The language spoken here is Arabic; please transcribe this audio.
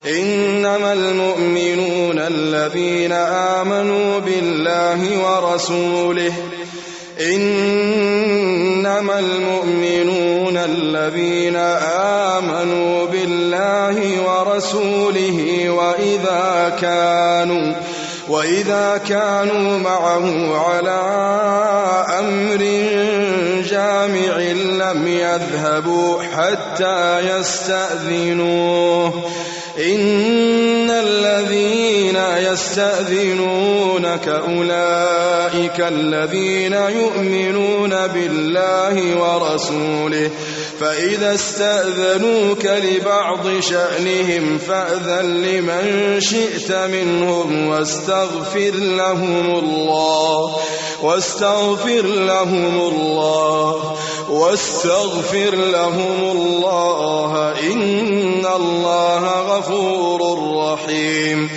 إنما المؤمنون الذين آمنوا بالله ورسوله وإذا كانوا معه على أمر جامع لم يذهبوا حتى يستأذنوه. إن الذين يستأذنونك أولئك الذين يؤمنون بالله ورسوله، فإذا استأذنوك لبعض شأنهم فأذن لمن شئت منهم واستغفر لهم الله إن الله غفور رحيم.